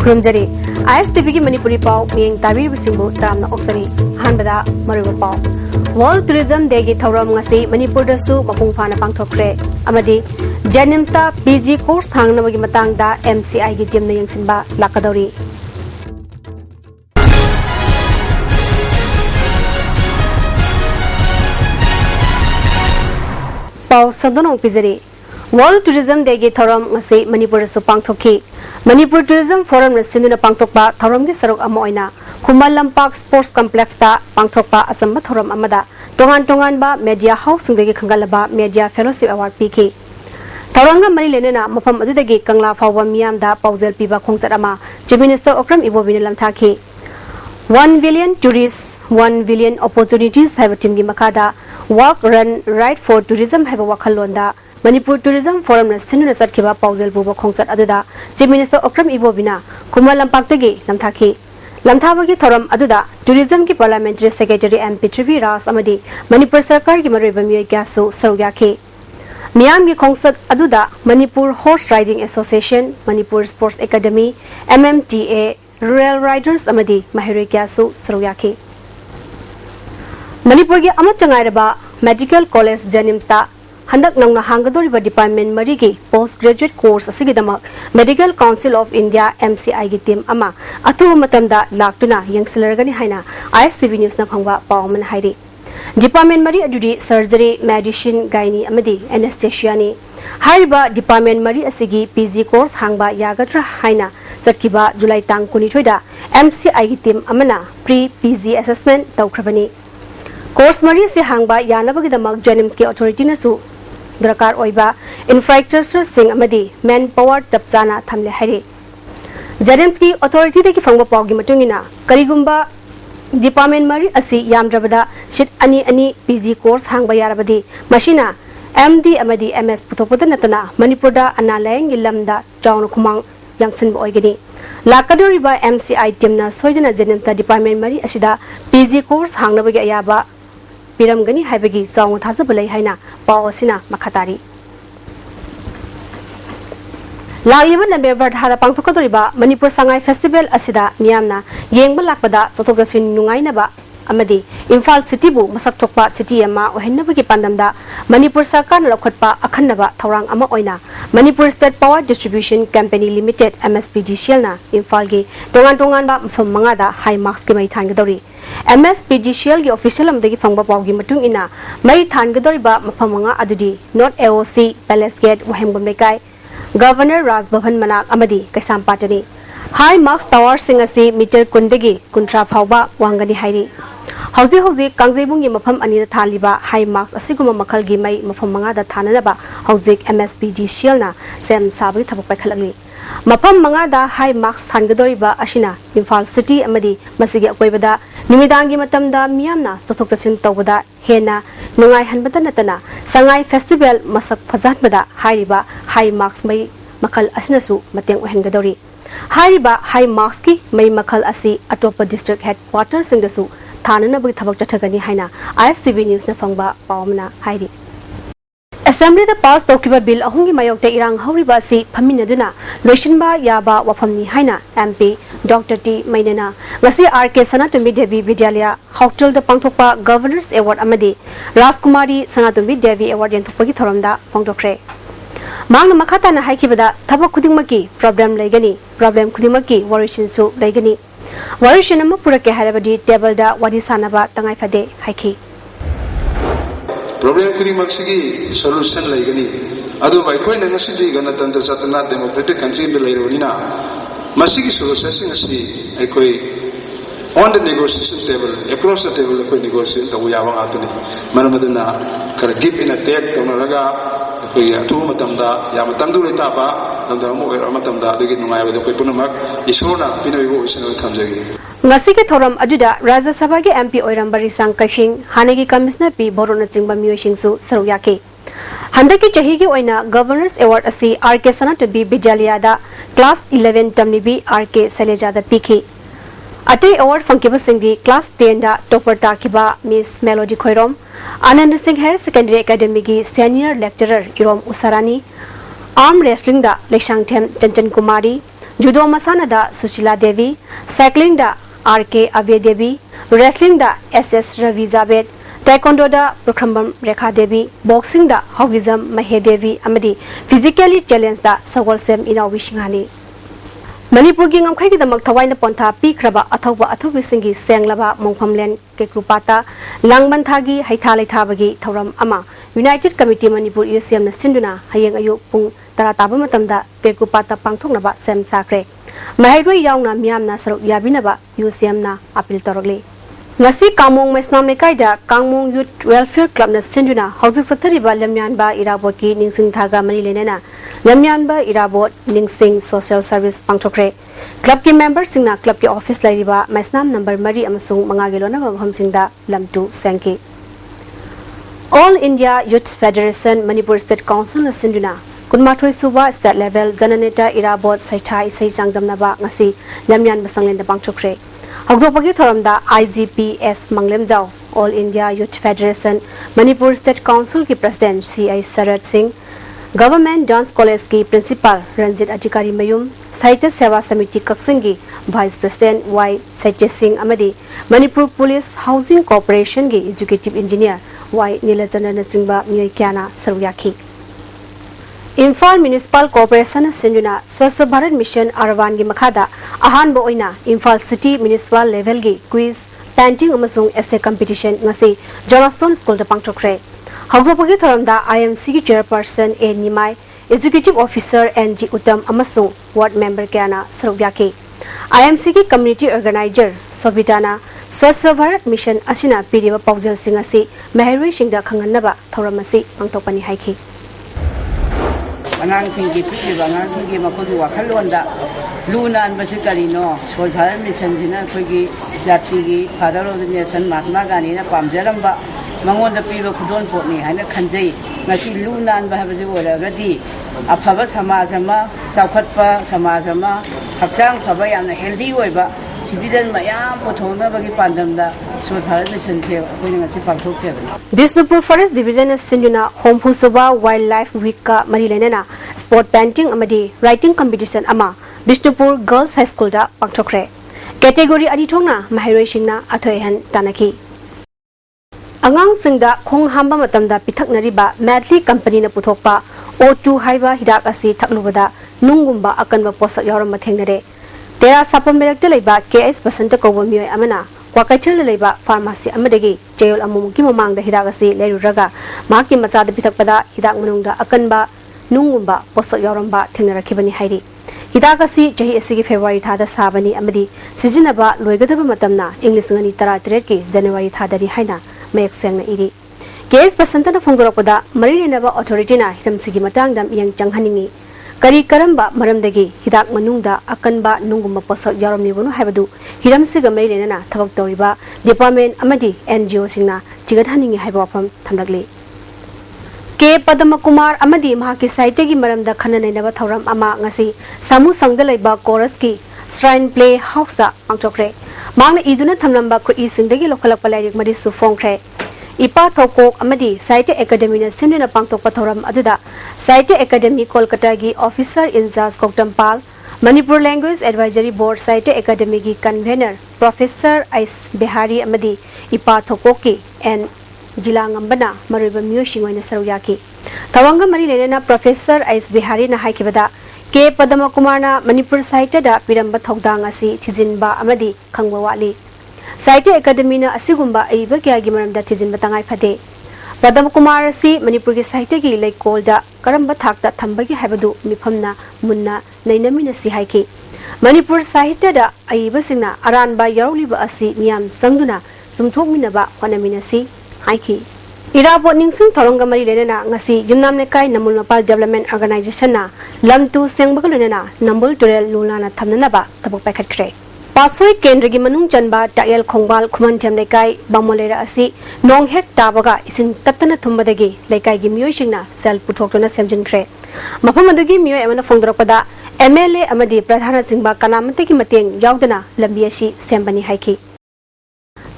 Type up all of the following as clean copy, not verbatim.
Kurumjari, ISTV ki Manipuri pau miyeng tabir bisimbu taramna oksari hanbada maruba pau. World Tourism Day ki thauram ngasi Manipur dasu mapung phana pangthokre amadi Jennings da PG course thangnabagi matangda MCI ki team na yengsinba lakadori. Pau sadonong pizari World Tourism Day ki thauram ngasi Manipur dasu pangthokhi Manipur Tourism Forum na sinuna pangthokpa thauram ki sarok ama oina Kumal Lampak Sports Complex ta pangthokpa asamba thauram amada tongan ba media house sungdagi khangalaba media fellowship award piki Tauranga mari lenena mafam adudagi kangla fawwa miyam da paujel piba khongchat ama Chief Minister Okram Ibobina lamthaki 1 billion tourists 1 billion opportunities haiba team gi makada walk run ride for tourism haiba wakhalonda Manipur Tourism Forum na sinuna satkiba paujel buba khongchat aduda Chief Minister Okram Ibobina Kumal Lampak tagi lamthaki Lamthabagi thoram aduda tourism ki parliamentary secretary MP Trivi Ras amadi Manipur Sarkar ki maroiba miyoi kyasu sarugyaki Miyam ki khongsat aduda Manipur Horse Riding Association Manipur Sports Academy MMTA Rural Riders amadi mahiroi kyasu sarugyaki Manipur ki amat changairaba Medical College Jennings ta Handak nangna hangadoriba department marigi postgraduate course asigidamak Medical Council of India MCI gi team ama athuba matamda laktuna yangsilargani haina ISTV news na phangwa pawman hairi department mari adudi surgery medicine gynae amadi anesthesia ni hariba department mari asigi PG course hangba yagatra haina chatkiba July tang 22 da MCI gi team amana pre PG assessment tawkhrabani course mari se hangba yanabagi Jennings ki authority na su Drakar oiba infrastructure sing amadi manpower tapchana thamle haire Jennings ki authority de ki phangba pawgi matungina karigumba department mari asi yamdrabada shit ani PG course hangba yarabadi mashina MD amadi MS putopoda natana Manipurda analayang lamda jawn khumang yangsin bo oigani lakadoriba MCI team na soijana Jennings department mari asida PG course hangnabagi ayaba Piramgani haibagi song thazabulai haina pawasina makhatari Laliba November hada pangthokadoriba Manipur Sangai Festival asida miyamna yengba lakpada satokdasin nungainaba amadi Imphal City bu masak thokpa city ama ohinnabagi pandamda Manipur Sarkar na lokhatpa akhannaba thaurang ama oina Manipur State Power Distribution Company Limited MSPDCL na Imphal gi tongan ba mafam manga da high marks ki mai thangadori MSPDCL gi official amdagi phangba pawgi matung ina mai thangadoriba mafam manga adudi North AOC Palace Gate wahemgom lekai Governor Raj Bhavan Manak amadi Kaisam Patani High marks tower singasi meter kundagi kuntra phawba wangani hairi Hauzi Kangjebung mafam anida thaliba high marks asiguma makhal gi mai mafam manga da thananaba hauzik MSPDCL na sem sabi thabak paikhalagli mafam manga da high marks thangadoriba ashina Imphal City amadi masigi akoibada numidangi matamda miyamna sathoktasin tawbada hena nungai hanbada natana Sangai Festival masak phajatbada hairiba high marks mai makhal asinasu mateng ohengadori hairiba high marks ki mai makhal asi atopa district headquarters singdasu Thanana bagi thabak chathagani haina ISTV news na phangba pawmana hairi Assembly the pass tokiba bill ahungi mayokte irang hauriba si phaminaduna loishinba yaba wafamni haina MP Dr. T Mainana ngasi RK Sanatumbi Devi Vidyalaya Hotel the pangthokpa Governors Award amadi Rajkumari Sanatumbi Devi Award yenthokpagi thoramda pangdokre Mangna makhata na haikibada thabak khudingmaki problem laigani problem khudingmaki worrishin su laigani Warishin ama purake harabadi table da wadi sanaba tangai fade haiki Problem khudingmaksigi solution laigani adu bai koina ngasidi ganatantra satana democratic country me lairona masigi solution asi aikoi on the negotiation table across the table koi negotiation tawu yawang atuni maramaduna kar give in a take tonaraga koi atu matamda yamatandu letaba namdamu matamda adigi nungai wada koi punamak isona pinawigo isana thamjagi ngasi ke thoram aduda Rajya Sabha ge MP oirambari Sangkashing hanagi commissioner P Borona chingba miyosing su saruyake handaki chahi ge oina Governors Award asi RK Sanatumbi Vidyalaya da class 11 tamnibi RK Saleja da piki Atei award fangkiba singdi class 10 da topper takiba Miss Melody Khoirom Anand Singh Higher Secondary Academy gi senior lecturer Irom Usarani arm wrestling da Leshangthem Chanchan Kumari judo masana da Sushila Devi, cycling da RK Avya Devi, wrestling da SS Ravizabet, taekwondo da Prokrambam Rekha Devi, boxing da Hawizam Mahe Devi amadi physically challenged da Sawal Sem Ina Wishingani. Manipur gi ngam khaigi damak thawaina pontha pikraba athoba athobisingi senglaba mongphamlen kekrupata langban thagi haitha leitha bagi thoram ama United Committee Manipur UCM na sinduna hayeng ayu pung tara taba matamda kekrupata pangthoknaba sem sakre mahairoi yaungna miamna saruk yabinaba UCM na appeal torogli ngasi kamong mesnam lekai da kangmong youth welfare club na sinduna hauzik sathariba lamyan ba irabot ki ningsing thaga mani lenena lamyan ba irabot ningsing social service pangthokre club ki members singna club ki office lairiba mesnam number mari amasung mangagilona babham singda lamtu sangki All India Youth Federation Manipur State Council na sinduna kunmathoi suba state level jananeta irabot saithai sai changdamnaba ngasi lamyan basanglen da pangthokre Hagdopagi thoramda IGPS Manglemjau All India Youth Federation Manipur State Council ki President CI Sarat Singh Government Dance College ki Principal Ranjit Adhikari Mayum Sahitya Seva Samiti Kaksingi Vice President Y Saitya Singh amadi Manipur Police Housing Corporation ki Executive Engineer Y Nilajana Nachingba Miyoi Kyana Saruyaki Imphal Municipal Corporation Sinduna Swasth Bharat Mission Aravan gi makhada ahan bo oina Imphal City Municipal Level gi quiz painting amasung essay competition ngasi Johnston School da pangthokre hagdopagi thoramda IMC gi chairperson A Nimai Executive Officer NG Uttam amasung ward member kyana sarubyaki IMC gi community organizer Sobitana Swasth Bharat Mission asina piriba paujal singasi Meherwi singda khanganaba thoramasi pangtokpani haiki Angang tinggi putih bangang tinggi makudu wakal wanda lunan basi kalino Swasth Bharat Mission jina pergi jati gi Father of the Nation Mahatma Gandhi na pamjaram ba mangon da piba kudon pot ni haina khanjai ngasi lunan ba habasi wala gadi afaba samajama saukhatpa samajama hakchang phaba yamna healthy oiba citizen mayam pothona bagi pandamda Swasth Bharat Mission the akoi ngasi pangthok the Bisnupur Forest Division Sinduna Home Husuba Wildlife Week ka mari lenena sport painting amadi writing competition ama Bisnupur Girls High School da pangthokre category adi thongna mahairoi singna athoihan tanaki Angang singda khong hamba matamda pithaknariba Madly company na puthokpa O2 haiba hidak asi thaklubada nungumba akanba posak yawram mathengnare Tera sapam merakta leiba KS Basanta Kobo Miyoi amana Kwakaichal leiba pharmacy amadagi Jayol amumuki mamangda hidak asi leiruraga maki machada pithakpada hidak manungda akanba nungumba posak yawramba thengnarakibani hairi hidak asi jahi asigi February thada sabani amadi sijinaba loigadaba matamna English ngani tara ki January thadari haina mayak sengna iri KS Basanta na phongdorakpada marinenaba authority na hiramsigi matangdam iyang changhaningi Kari karamba maramdagi hidak manungda akanba nungumba posak yaramni bunu haibadu hiramsiga mailena thabak toriba department amadi NGO singna jigadhaningi haibawapam thamlagli K Padamakumar amadi mahaki saitegi maramda khananainaba thoram ama ngasi samu sangda leiba chorus ki shrine play house da pangchokre mangna iduna thamlamba khoi singdagi lokhalak palairik mari su phongkre Ipa Thokok amadi Saite Academy na sinna pangtok pathoram aduda Saite Academy Kolkata gi officer in charge Koktampal Manipur Language Advisory Board Saite Academy gi convener Professor Ais Behari amadi Ipa Thokok ki and Jilangambana Mariba Myoshingoi Saruyaki Tawanga Mari Lena Professor Ais Behari na haikibada K Padamakumar na Manipur Saite da Piramba Thokdang asi Tijinba amadi Kangwawali Saite Academy na asigumba aiba kya gi maramda thijin batangai phade Padam Kumar si Manipur gi saite gi leikol da karamba thakta thambagi habadu mifamna munna nainamina si haiki Manipur saite da aiba singna aranba yaroliba asi miyam sangduna sumthokminaba honamina si haiki Irabot ningsing thoronga mari lenena ngasi yumnamne kai namul mapal development organization na lamtu sengbagalena nambul turel lulana thamnanaba tabuk paikhatkre Pasoi Kendra Manung Chanba Tael Kongbal Kuman Temlekai Bamolera Asi Nong Hek Tabaga Isin Tatana Tumbadagi Lekai Gimyoshina Sel Putokana Semjin Kre Mapamadagi Mio Emana Fondropada MLA Amadi Pradhana Singba Kanamataki Mateng Yaudana Lambiashi Sembani Haiki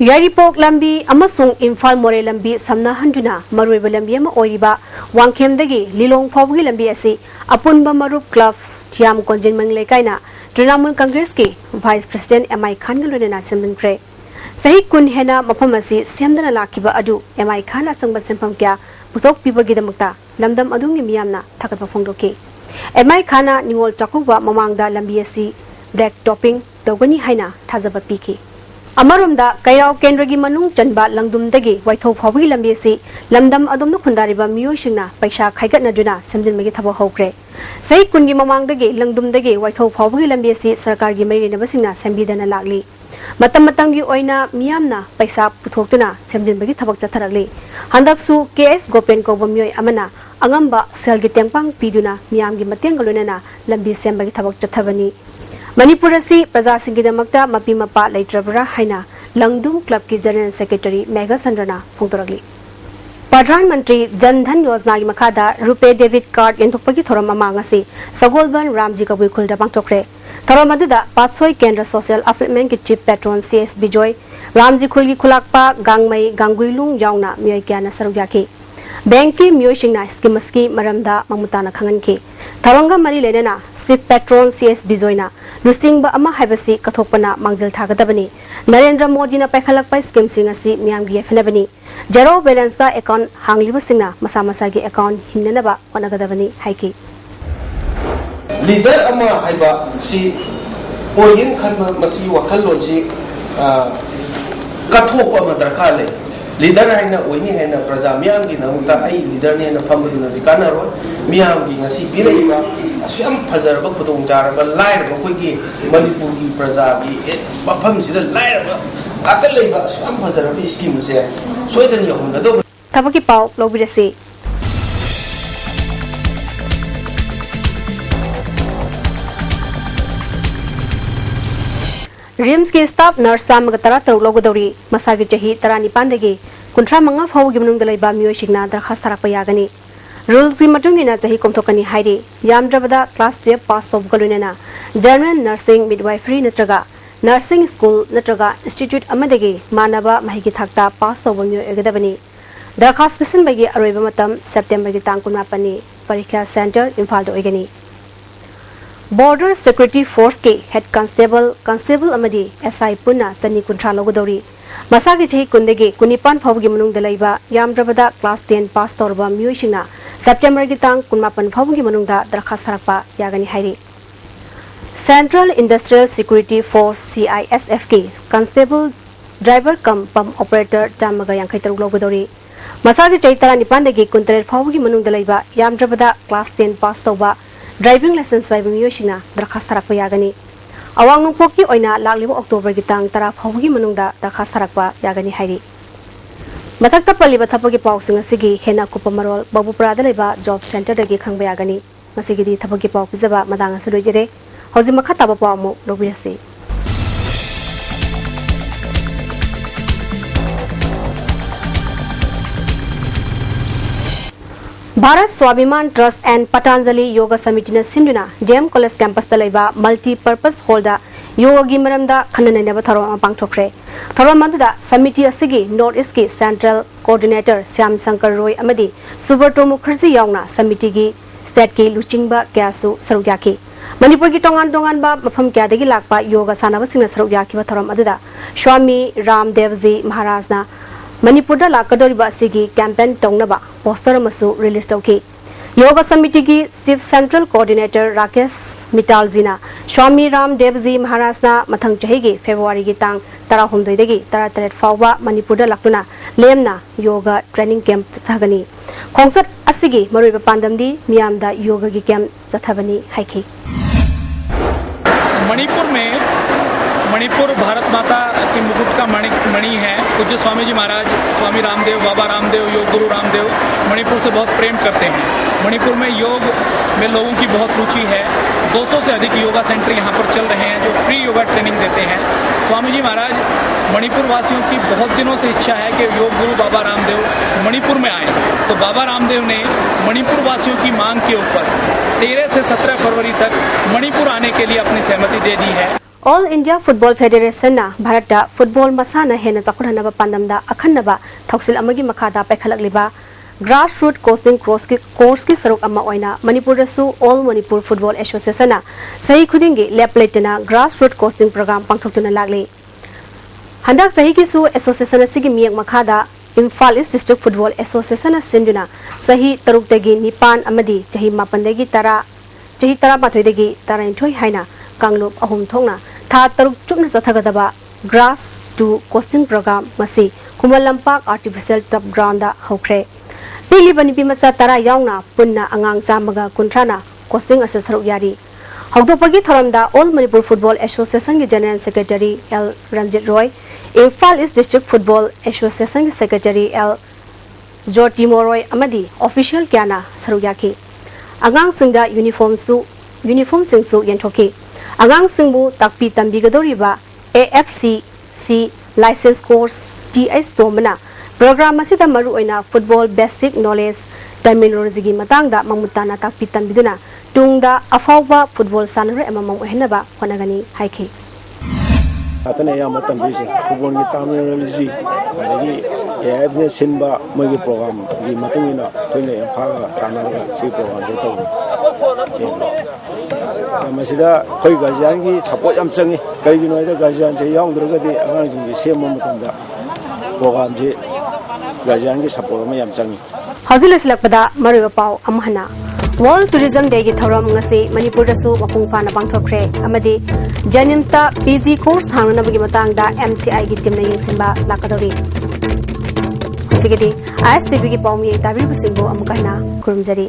Yaripok Lambi Amasung Imphal More Lambi Samna Handuna Maruiba Lambiama Oiba Wangkem Dagi Lilong Pawgi Lambi Asi Apunba Marup Club Tiam Konjin Manglekaina Trinamool Congress ki Vice President MI Khan ga loina semdin kre sahi kun hena mafam asi semdana lakiba adu MI Khan asangba sempam kya putok pibagi damakta lamdam adungi miyamna thakatwa phongdoki MI Khana ningol chakuba mamangda lambi asi black topping dogani haina thajaba piki Amarumda Kayao Kendragi Manung Chanba Langdum Dagi Waitho Phawi Lambi si Lamdam Adum Khundariba Miyosingna Paisa Khaigat Naduna Samjin Magi Thaba Hokre Sai Kungi Mamang Dagi Langdum Dagi Waitho Phawi Lambi si Sarkar gi Mari Nabasingna Sambidana Lagli Matam Matang gi Oina Miyamna Paisa Puthokuna Samjin Magi Thabak Chatharagli Handaksu KS Gopen ko Bamyoy Amana Angamba Selgi Tempang Piduna Miyam gi Mateng Galunana Lambi Sembagi Thabak Chathabani Manipur si Praja Singhidamakta Mapi Mapa Leitrabra Haina Langdum Club ki General Secretary Mega Sandrana Phongtoragli Pradhan Mantri Jan Dhan Yojana gi Makhada Rupe Debit Card Yenthokpagi thoram amang asi Sagolban Ramji Kabui Khulda Pangthokre thoram aduda Patsoi Kendra Social Upliftment ki Chief Patron CS Bijoy Ramji Khulgi Khulakpa Gangmai Ganguilung Yauna Miyoi Kyana Sarugyaki Banki Miyosingna Skimaski Maramda Mamutana Khanganki Tharanga Mari Lenena Chief Patron CS Bijoyna Lusingba ama haibasi kathokpana mangjal thagadabani Narendra Modi na paikhalakpai scheme singasi miyamgi fenabani zero balance da account hangliba singna masa masa gi account hinnanaba wanagadabani haiki leader ama haiba si oyin khanma masi wakhallon si kathok ama darkha le leader haina oini haina praja miyam gi namuta ai leader ne na famuduna dikana ro miyam gi ngasi biraiba asam fajarba khudong jaraba lairba koigi manipur gi praja gi mafam sida lairba akal leiba asam fajarba scheme se soidan yahunda do thabaki pau lobirasi Rims ki staff nurse samga tara taruk logodori masagi chahi tarani pandagi kuntra manga phau gi munung dalai ba miyoi signa darkhas tarakpa yagani rules ki matungina chahi komthokani hairi yamdrabada class 12 pass tawb galunena general nursing midwifery natraga nursing school natraga institute amadagi manaba mahigi thakta pass tawb miyoi egadabani darkhas pisin bagi aroiba matam september gi tang 18 ni parikha center imphal do egani Border Security Force ke Head Constable amadi SI Puna Chani Kuntra logodori Masagi chahi kundegi kunipan phawgi manung dalaiba yamdrabada class 10 pass torba miyosingna September gi tang 18 phawgi manungda darkhas harakpa yagani hairi Central Industrial Security Force CISF ke Constable Driver cum pump operator tamaga yankhai taruk logodori Masagi chahi tara nipan degi kuntre phawgi manung dalaiba yamdrabada class 10 pass torba Driving license by Miyosingna darkhas tarakpa yagani awang nungpokki oina lakliba October gi tang tara phawgi manungda darkhas tarakpa yagani hairi mathakta paliba thapagi pawsing asigi hena kupamarol babupra da leba job center dagi khangba yagani masigi di thapagi paw pizaba madang asrojere hoji makha taba paw mo lobirasi Bharat Swabhiman Trust and Patanjali Yoga Samitina Sinduna DM College Campus Talaiba Multi-Purpose Holder Yoga Gimaramda Khananaba Tharom Pangthokre Tharom Mandada Samiti Asigi North East ki Central Coordinator Syam Sankar Roy Amadi Suberto Mukherjee Yauna Samiti gi State ki Luchingba Kyasu Sarugyaki Manipur ki tongan ba mafam kyadagi lakpa yoga sanaba singna sarugyaki ba tharom adada Swami Ramdevji Maharajna Manipur da lakadori ba sigi campaign tongnaba poster masu release tawki Yoga Samiti ki Chief Central Coordinator Rakesh Mitalzina Swami Ramdevji Maharajna mathang chahi gi February gi tang 13 dagi 13 fawba Manipur da lakuna lemna yoga training camp chathagani Khongsat asigi maruiba pandamdi miyamda yoga gi camp chathabani haiki Manipur Bharat माता की मुकुट का मणि है पूज्य स्वामी जी महाराज स्वामी रामदेव बाबा रामदेव योग गुरु रामदेव मणिपुर से बहुत प्रेम करते हैं मणिपुर में योग में लोगों की बहुत रुचि है 200 से अधिक योगा सेंटर यहाँ पर चल रहे हैं जो फ्री योगा ट्रेनिंग देते हैं स्वामी जी महाराज मणिपुर वासियों की बहुत दिनों से इच्छा है कि योग गुरु बाबा रामदेव मणिपुर में आए तो बाबा रामदेव ने मणिपुर वासियों की मांग के ऊपर 13 से 17 फरवरी तक मणिपुर आने के लिए अपनी सहमति दे दी है All India Football Federation na Bharata Football Masana hena chakhurhanaba pandamda akhanaba thoksil amagi makhada paikhalakliba grassroots coaching course ki saruk amma oina Manipur su All Manipur Football Association na sahi khudingi lepletena grassroots coaching program pangthokuna lagli handak sahi ki su association asigi miyak makhada Imphal East District Football Association sinduna sahi taruk tegi nipan amadi jahi mapan degi tara jahi tara mathoi degi tara inthoi haina kanglop ahum thongna tha taruk chupna chathagadaba grass to coaching program masi Kumalampak Artificial Turf Ground da hokre pili bani bimasa tara yauna punna angang samaga kuntrana coaching asesaruk yari hokdopagi thoramda All Manipur Football Association gi General Secretary L Ranjit Roy Imphal East District Football Association Secretary L Joti Moroy amadi official kyana saruyaki agang singda uniform singsu yenthoki agang singbu takpi tambigadoriba AFCC license course TS Tomana program asida maru oina football basic knowledge terminology gi matangda mamutana takpi tambiduna tungda afawba football sanare amamang ohenaba honagani haiki atane ya matam bisi football gi terminology adagi AFC sinba mogi program gi matungina toine phaga tanarga si program de taw masida koi guardian gi support am changi kai gi noida guardian je yang durgadi angang jing gi sem matamda program je guardian gi support ma yam changi Hazilis lakpada mariwa pau amhana World Tourism Day gi thoram ngasi Manipur da su mapung phana pangthokre amadi Janims da PG course thangna bagi matang da MCI gi team na yingsinba lakadori sigidi ISTV gi pawmi tabi busingbo amukahna kurumjari